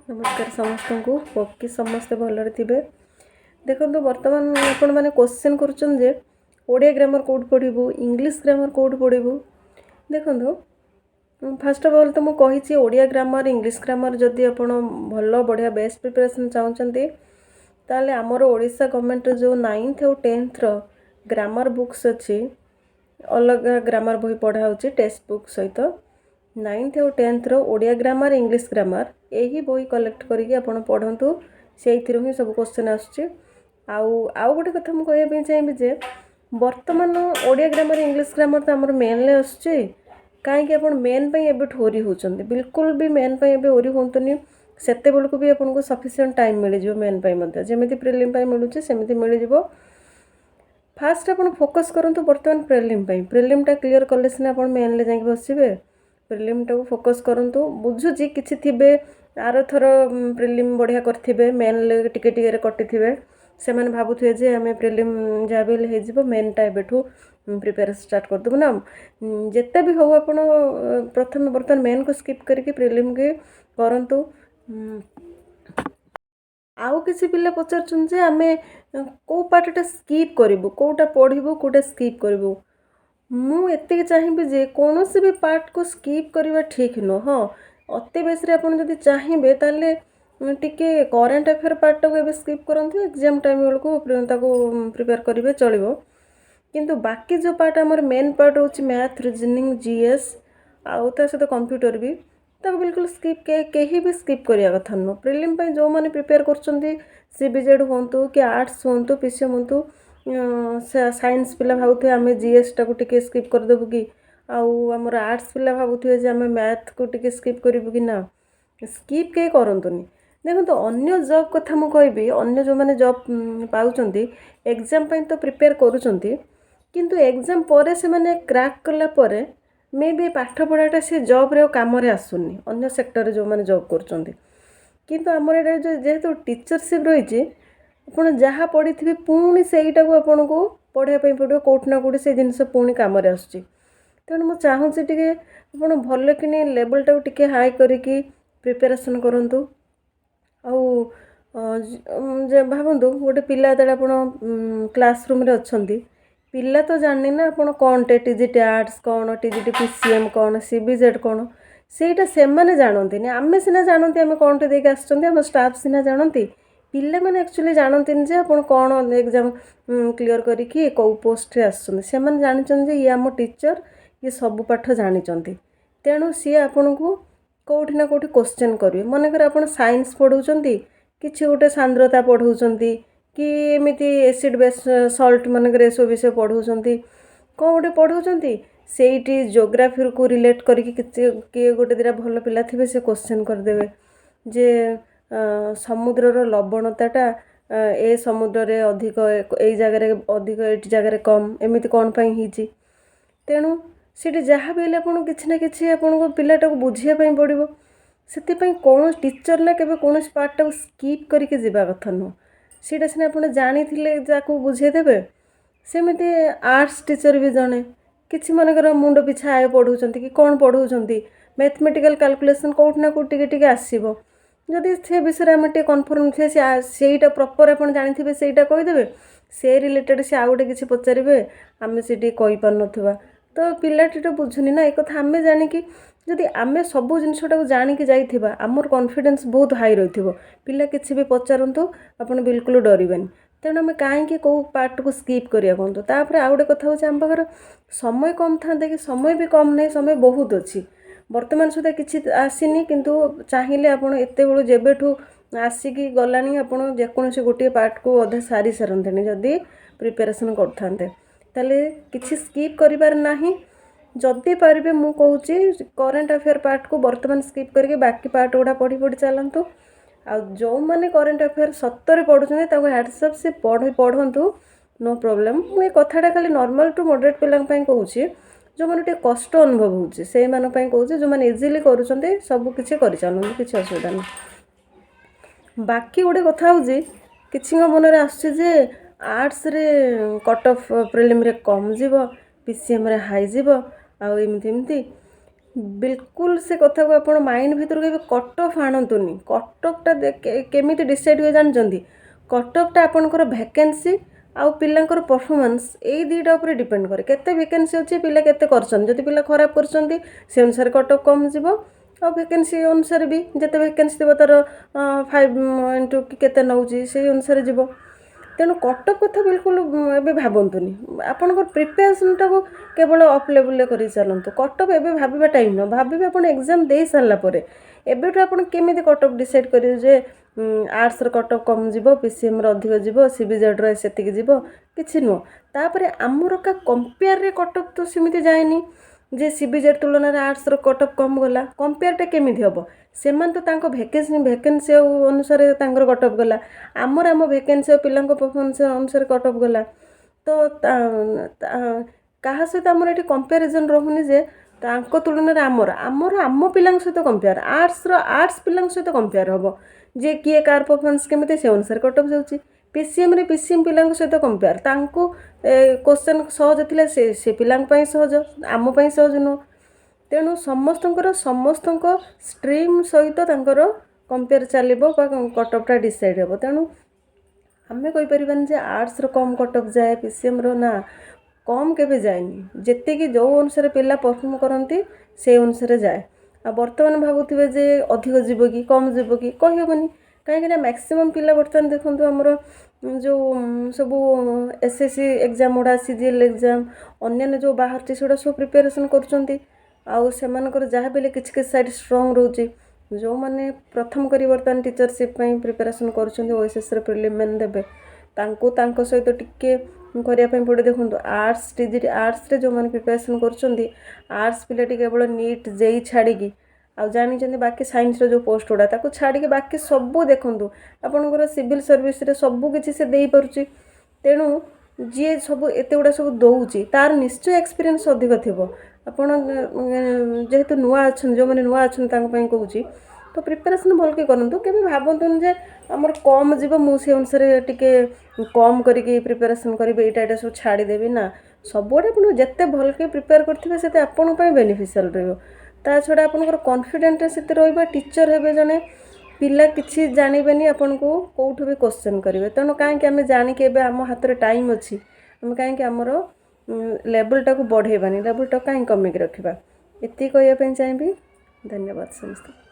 नमस्कार समस्त को पक्की समस्ते भलरे थे। देखो बर्तमान आपण मैंने क्वेश्चन करुँचे ओडिया ग्रामर कौट पढ़ू इंग्लिश ग्रामर कौट पढ़ू। देखो फास्ट अफ ऑल तो मुझे ओडिया ग्रामर इंग्लिश ग्रामर जदि आप भल बढ़िया बेस्ट प्रिपरेशन चाहते ताले आमर ओडिशा गवर्नमेंट जो 9th और 10th ग्रामर बुक्स अच्छी अलग ग्रामर बही पढ़ा टेक्स्ट बुक सहित 9th और 10th Odia grammar English grammar यही बही कलेक्ट करके आपण पढ़ु से ही सब क्वेश्चन आउ गोटे कथा मुझे कहवाई चाहिए जे बर्तमान ओडिया ग्रामर इंग्लिश ग्रामर तो आमर मेनली आसुचे कहीं आप मेन एबे ओरी होती बिल्कुल भी मेन एबे ओरी होतुनि सेते बेलू भी आपको सफिशिएंट टाइम मिल जाए मेन जमी प्रिलिम मिलूचे सेमती मिल जाए। फास्ट आप फोकस करूँ बर्तमान प्रिलिमटा क्लीयर कले सीना आप मेन जाके बसवे प्रिलिमटा को फोकस करूँ बुझुची किसी थे आर थर प्रिलिम बढ़िया करेंगे मेन टिके कटि से भावुए जे आम प्रिलिम जहाँ भी हो मेनटा एबेठू प्रिपेयर स्टार्ट करदेबू ना जिते भी हो आप प्रथम बर्तमान मेन को स्किप करके प्रिलिम के करूँ। आउ किसी पिला पचार आम कौ पार्टा स्किप करूँ कौटा पढ़ू कौटा स्किप करूँ मुझे चाहिए जे कौन भी पार्ट को स्किप करवा ठीक नुह। हाँ अति बेस आप चाहिए ताले टिके करेन्ट अफेयर पार्टा को स्किप करूँ एग्जाम टाइम बेलू प्रिपेयर करेंगे चलो किंतु बाकी जो पार्ट आमर मेन पार्ट हूँ मैथ रीजनिंग जीएस आउ ता सहित कंप्यूटर भी ताको बिल्कुल स्किप कहीं भी स्किप करिया कथा नुह। प्रिलिम जो मैंने प्रिपेयर कर सीबीजेड हूँ कि आर्ट्स हूँ पीसीएम हूँ साइंस पिला भावुए आम जीएस टाक टिके स्किप करदेबू कि आमर आर्ट्स पिला भावुए जे आम मैथ को टिके स्किप करूँ कि ना स्किप कहीं करतुनि। देखो तो अन्य जॉब कथा मु कहबी अन्य जो मैंने जॉब पाउचंती एग्जाम तो प्रिपेयर करुचंती किंतु एग्जाम पर से मैंने क्रैक कला परे मे भी पाठ पढ़ाटा से जॉब रे काम रे आसुनी अन्य सेक्टर जो मैंने जॉब करचंती किंतु आमर एटा जो जेहेतु टीचरशिप रही आप जहाँ पढ़ी थे पुणी सेटा को आपन को पढ़ाई पड़ो कौटना कौटी से जिनस पुणी काम आसुची तेणु मुझे चाहूँगी टे आप भल कि लेवल टाक टिके हाई करिकी प्रिपेरेसन करूँ। भावतु गोटे पिला जो आप क्लासरूम रे अच्छी पिला तो जाननी ना आप कौन टे टीजीटी आर्ट्स कौन टीजीटी पीसीएम कौन सीबीजेड कौन सेटा से जानते आम सीना जानते आम कौन टे देके आम स्टाफ सीना जानती पिला मैंने एक्चुअली जानते जे आप कौन एग्जाम क्लीयर करिकी कौ पोस्ट आसुँच से जानते ये आम टीचर ये सब पाठ जानते तेणु सी आपन को कौटी ना कौटी क्वेश्चन करेंगे मनकर आप साइंस पढ़ाऊँ कि गोटे सांद्रता पढ़ाऊँ कि एमती एसिड बेस सल्ट मनकर एसब विषय पढ़ाऊँ कौन गोटे पढ़ाऊँ से जोग्राफी को रिलेट करके किए गोटे दिटा भल पिला थे से क्वेश्चन करदे जे समुद्रर लवणताटा ए समुद्र रे अधिक ए जगार अधिक ये जगार कम एमती कौन पाई तेणु सीटी जहाँ भी आपको किसी ना कि आपको पिलाटा को बुझापी पड़ो से कौन टीचर ना के कौन पार्टा को स्किप करके जावा कथा नुह सीटा सीना आप जानी बुझेदेवे सेमती आर्ट्स टीचर भी जड़े कि मनकर मुंड पिछा आय पढ़ाऊँ कि कौन पढ़ाऊँ मैथमेटिकल कैलकुलेशन कौट ना कौट टिके आसो जदि से विषय आम टे कन्फर्म थे सेटा प्रपर आप जानते सेटा कहीदेवे से रिलेटेड से आउ गोटे किसी पचारे आम से कहीपार ना तो पिलाटी तो बुझुनी ना एक आम जानिकी जदि आम सब जिनटा जानिकी जाइथिबा आमर कॉन्फिडेंस बहुत हाई रही पिला किसी भी पचारतु आप बिल्कुल डरबेनि तेणु आम कहीं कौ पार्ट को स्किप करिया कहतु तापर आउ गोटे कथा हूँ आम पाखर समय कम था कि समय भी कम नहीं समय बहुत अच्छी बर्तमान सुधा किसी आसीनी किंतु चाहिए आप एत बड़ू जेबेठू आसिकी गलानी आप जेकोसी गोटे पार्ट को अधे सारी सारते जदि प्रिपेरेसन करते ताले किसी स्किप करिबार नाही जदि पारे मु कहूँ करेन्ट अफेयर पार्ट को बर्तमान स्किप करके बाकी पार्ट गुड़ा पढ़ी पढ़ी चलतु आ जो मैंने करेन्ट अफेयर सत्तर पढ़ुं ह्वाट्सअप से पढ़ु नो प्रोब्लेम मुझे कथाटा खाली नॉर्मल टू मॉडरेट पिला कहूँ जो मैंने कष्ट अनुभव होचे से कहूँ जो मैंने इजिली करुँचे सब किसी कर किसी असुविधा नहीं। बाकी गोटे कथा हूँ कि मन में आसुचे आर्ट्स रे कट ऑफ प्रिलिम रे कम जीव पीसीएम रे हाई जीव आमती बिल्कुल से कथा को आप माइंड भितर के कट अफ आणतुनि कटअपटा केमिति डिसाइड हुए जानते कटअपटा आपंकर भैकेंसी आउ पिलांकर परफॉर्मेंस यही दुईटा उपर डिपेंड करे केते वैकेंसी अच्छी पिला केते करछन जदि पिला खराब करछन्ती से अनुसार कटअप कम जीवो आ वैकेंसी अनुसार भी जिते वैकेंसी देव तार 5 इंटू केते नौची से अनुसार जीवो तेणु कटअप कथा बिल्कुल एबे भाबंतुनि आपनकर प्रिपरेशनटा को केवल अप लेवल कर चलतु कटअप एबे भाबिबा टाइम न भाबिबे आपण एग्जाम दे सारला परे एबेठु आपण केमिति कटअप डिसाइड करिवे जे आर्ट्स रो कटअप कम जीवो पीसीएम रो अधिक जीवो सीबीजेड रो सेतिक जीवो किछि नो तापरे आमर का कंपेयर रे कटअप तो सिमिति जायनी जे सीबीजेड तुलन में आर्ट्स रो कटअप कम गला कंपेयरटा केमिति हबो सेमान तो तांको वैकेंसी अनुसार तांकर कटअप गला आमर आम वैकेंसी पिलांको परफॉर्मेंस अनुसार कटअप गला तो कहा सहित आमर ये कंपेरिजन रोनी जे तांको तुलन में आमर आमर आम पिलांक सहित कंपेयर आर्ट्स पिलांक सहित कंपेयर हम जे किए कार परफॉर्मेंस केमिति से अनुसार कटअप जाउची पीसीएम रे पीसीएम पिलांक सहित कंपेयर तांको क्वेश्चन सहज थिले से पिलांक पई सहज आम पई सहज नो तेणु समस्त स्ट्रीम सहित तांकर कंपेयर चलिबो कटअपटा डिसाइड हेबो तेणु आमे कहि परिबान जे आर्ट्स रो कम कटअप जाए पीसीएम रो ना कम केबे जाएनी जेते कि जो अनुसार पिला परफॉर्म करंती से अनुसार जाए आ वर्तमान भाबुथिबे जे अधिक जीव कि कम जीव कि कहि हेबनी कहीं मैक्सिमम पिला बर्तमान देखो आमर जो सब एसएससी एग्जाम गुड़ा सीजीएल एग्जाम अन्य जो बाहर से सब प्रिपेरेसन कर आउ सेमानकर जहाँ भी किसी साइड स्ट्रंग रोचे जो मैंने प्रथम करी बर्तमान टीचरशिप प्रिपेरेसन कर ओएसएस प्रिलिमिनारी देबे तांको सहित टिके करने पड़े देखो आर्ट्स टीजीटी आर्ट्स रे जो मैंने प्रिपेरेसन कर आर्ट्स पिला केवल नीट जेई छाड़ी आउ जानी बाकी साइंस रो जो पोस्ट गुड़ा ताको छाड़ी बाकी सबू देखूँ आपंकर सिविल सर्विस रे सबू किसी से दे पारुची तेणु जी सब एत गुड़ा सब दौर तार निश्चय एक्सपीरियंस अधिक थी आपड़ जेहेतु नुआ अच्छा जो मैंने नुआ अच्छा कहूँ तो प्रिपेरेसन भल के करूँ के भावतुन जे आमर कम जीव मुझे अनुसार टिके कम करके प्रिपेरेसन करेंगे यहाँ सब छाड़देवी ना सबुआड़े आप जिते भल के प्रिपेयर करेंगे से आपण बेनिफिशियल ता छड़ा आपनकर कॉन्फिडेंट से रहिबा टीचर हेबे जने पिला किछि जानिबेनी आपन को कोठो भी क्वेश्चन करिवे तेणु काहे आमे जानि के एबे आम हाथ रे टाइम अछि आमे काहे हमर लेवल टा को बढ़ेबानी लेवल टा काहे कमी के रखिबा एति कहया पे चाहिबी धन्यवाद समस्त।